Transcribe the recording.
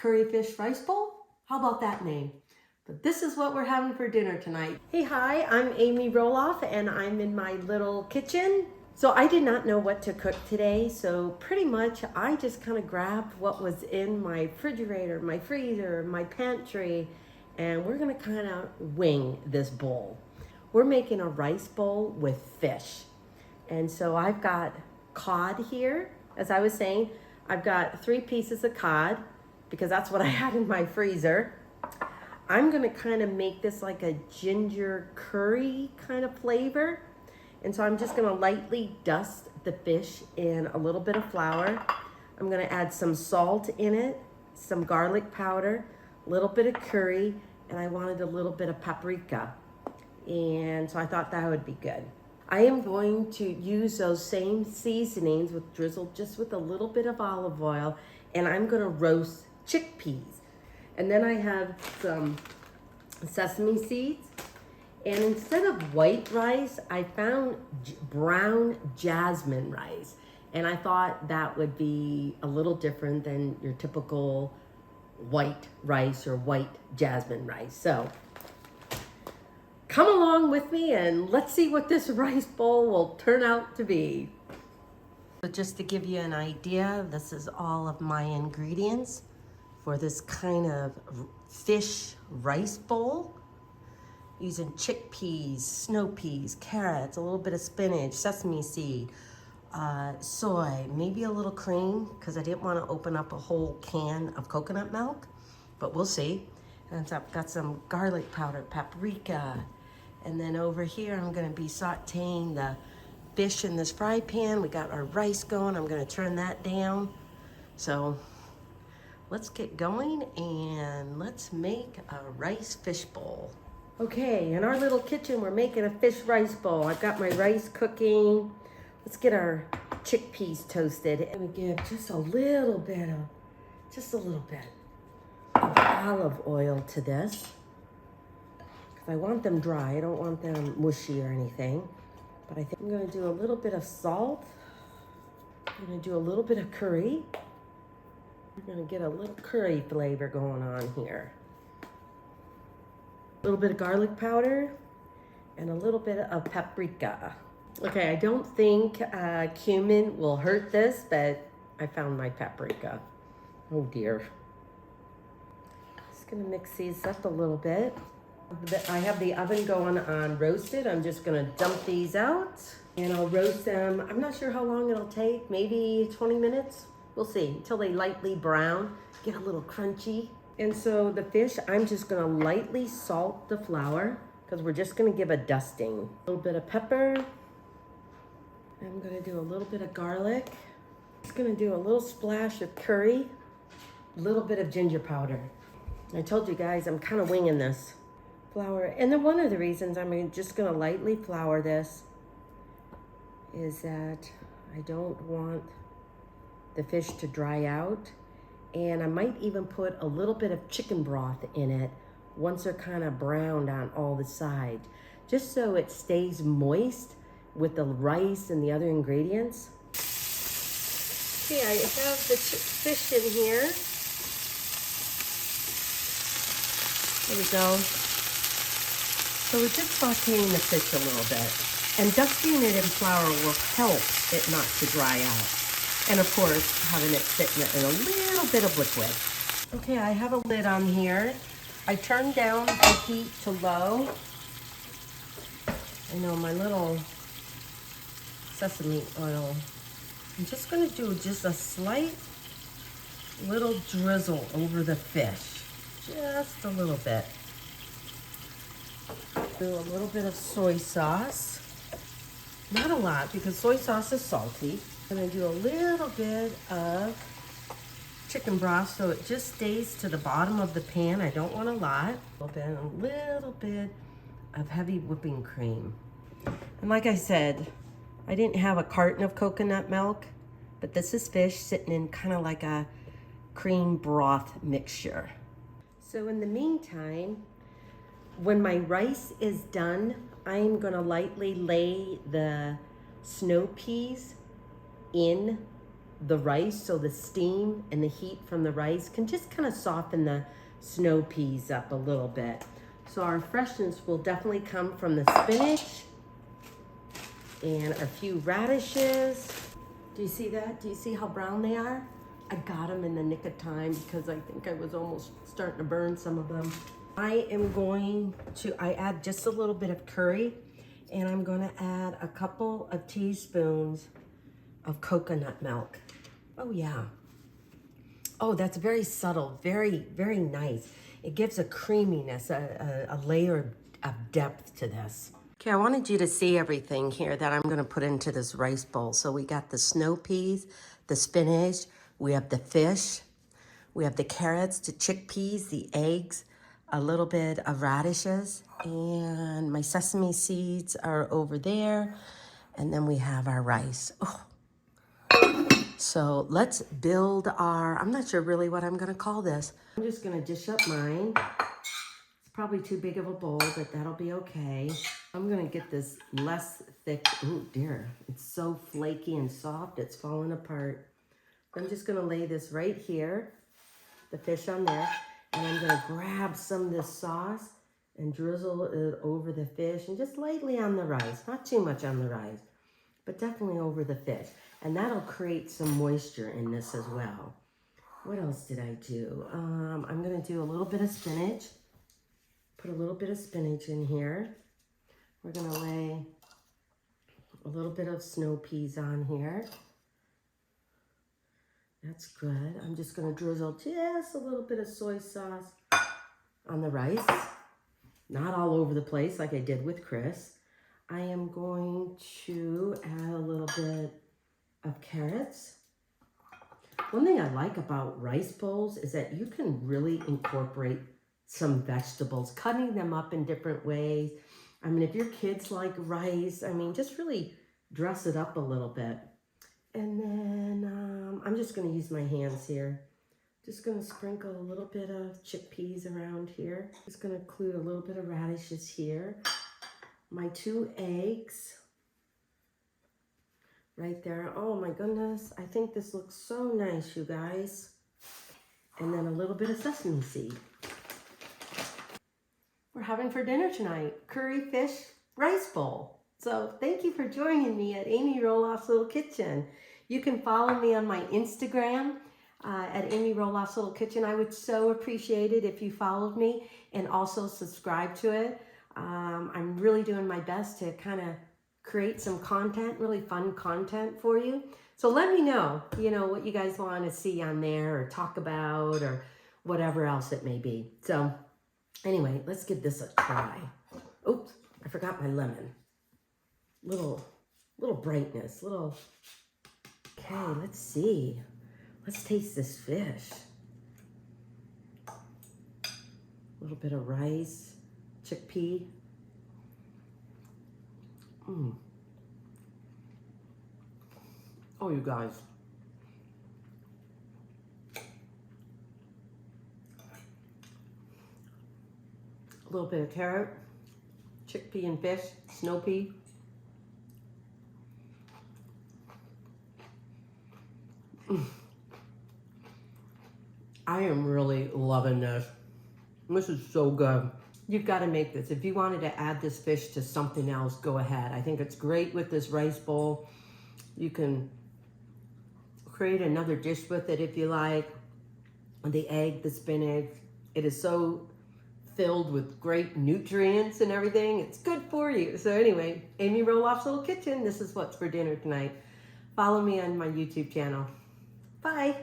curry fish rice bowl. How about that name? But this is what we're having for dinner tonight. Hey, hi, I'm Amy Roloff and I'm in my little kitchen. So I did not know what to cook today, so pretty much I just kind of grabbed what was in my refrigerator, my freezer, my pantry, and we're gonna kind of wing this bowl. We're making a rice bowl with fish. And so I've got cod here. As I was saying, I've got 3 pieces of cod because that's what I had in my freezer. I'm gonna kind of make this like a ginger curry kind of flavor. And so I'm just gonna lightly dust the fish in a little bit of flour. I'm gonna add some salt in it, some garlic powder, a little bit of curry, and I wanted a little bit of paprika. And so I thought that would be good. I am going to use those same seasonings drizzled just with a little bit of olive oil, and I'm gonna roast chickpeas. And then I have some sesame seeds. And instead of white rice, I found brown jasmine rice. And I thought that would be a little different than your typical white rice or white jasmine rice. So come along with me and let's see what this rice bowl will turn out to be. So just to give you an idea, this is all of my ingredients for this kind of fish rice bowl. Using chickpeas, snow peas, carrots, a little bit of spinach, sesame seed, soy, maybe a little cream, because I didn't want to open up a whole can of coconut milk, but we'll see. And so I've got some garlic powder, paprika, and then over here I'm going to be sauteing the fish in this fry pan. We got our rice going. I'm going to turn that down. So let's get going and let's make a rice fish bowl. Okay, in our little kitchen, we're making a fish rice bowl. I've got my rice cooking. Let's get our chickpeas toasted. I'm gonna give just a little bit of olive oil to this. Because I want them dry, I don't want them mushy or anything. But I think I'm gonna do a little bit of salt. I'm gonna do a little bit of curry. We're gonna get a little curry flavor going on here. A little bit of garlic powder and a little bit of paprika. Okay, I don't think cumin will hurt this, but I found my paprika. Oh dear. Just gonna mix these up a little bit. I have the oven going on roasted. I'm just gonna dump these out and I'll roast them. I'm not sure how long it'll take, maybe 20 minutes. We'll see, until they lightly brown, get a little crunchy. And so the fish, I'm just gonna lightly salt the flour because we're just gonna give a dusting. A little bit of pepper. I'm gonna do a little bit of garlic. Just gonna do a little splash of curry, a little bit of ginger powder. I told you guys, I'm kind of winging this. Flour, and then one of the reasons I'm just gonna lightly flour this is that I don't want the fish to dry out. And I might even put a little bit of chicken broth in it once they're kind of browned on all the sides, just so it stays moist with the rice and the other ingredients. Okay, I have the fish in here. There we go. So we're just sauteing the fish a little bit. And dusting it in flour will help it not to dry out. And of course, having it sit in a little bit of liquid. Okay, I have a lid on here. I turned down the heat to low. I know my little sesame oil. I'm just gonna do just a slight little drizzle over the fish. Just a little bit. Do a little bit of soy sauce. Not a lot because soy sauce is salty. I'm gonna do a little bit of chicken broth so it just stays to the bottom of the pan. I don't want a lot. A little bit of heavy whipping cream. And like I said, I didn't have a carton of coconut milk, but this is fish sitting in kind of like a cream broth mixture. So in the meantime, when my rice is done, I'm gonna lightly lay the snow peas in the rice, so the steam and the heat from the rice can just kind of soften the snow peas up a little bit. So our freshness will definitely come from the spinach and a few radishes. Do you see that? Do you see how brown they are? I got them in the nick of time because I think I was almost starting to burn some of them. I add just a little bit of curry, and I'm gonna add a couple of teaspoons of coconut milk. Oh yeah. Oh, that's very subtle, very, very nice. It gives a creaminess, a layer of depth to this. Okay, I wanted you to see everything here that I'm gonna put into this rice bowl. So we got the snow peas, the spinach, we have the fish, we have the carrots, the chickpeas, the eggs, a little bit of radishes, and my sesame seeds are over there. And then we have our rice. Oh. So let's build our, I'm not sure really what I'm gonna call this. I'm just gonna dish up mine. It's probably too big of a bowl, but that'll be okay. I'm gonna get this less thick. Oh dear, it's so flaky and soft, it's falling apart. I'm just gonna lay this right here, the fish on there, and I'm gonna grab some of this sauce and drizzle it over the fish and just lightly on the rice, not too much on the rice, but definitely over the fish. And that'll create some moisture in this as well. What else did I do? I'm gonna do a little bit of spinach. Put a little bit of spinach in here. We're gonna lay a little bit of snow peas on here. That's good. I'm just gonna drizzle just a little bit of soy sauce on the rice. Not all over the place like I did with Chris. I am going to add a little bit of carrots. One thing I like about rice bowls is that you can really incorporate some vegetables, cutting them up in different ways. I mean, if your kids like rice, I mean, just really dress it up a little bit. And then I'm just gonna use my hands here. Just gonna sprinkle a little bit of chickpeas around here. Just gonna include a little bit of radishes here. My 2 eggs right there. Oh my goodness, I think this looks so nice, you guys. And then a little bit of sesame seed. We're having for dinner tonight, curry fish rice bowl. So thank you for joining me at Amy Roloff's Little Kitchen. You can follow me on my Instagram at Amy Roloff's Little Kitchen. I would so appreciate it if you followed me and also subscribe to it. I'm really doing my best to kind of create some content, really fun content for you. So let me know, what you guys want to see on there or talk about or whatever else it may be. So anyway, let's give this a try. Oops, I forgot my lemon. Little brightness, okay, let's see. Let's taste this fish. A little bit of rice, chickpea. Oh, you guys. A little bit of carrot, chickpea and fish, snow pea. I am really loving this. This is so good. You've got to make this. If you wanted to add this fish to something else, go ahead. I think it's great with this rice bowl. You can create another dish with it if you like. The egg, the spinach. It is so filled with great nutrients and everything. It's good for you. So anyway, Amy Roloff's Little Kitchen. This is what's for dinner tonight. Follow me on my YouTube channel. Bye.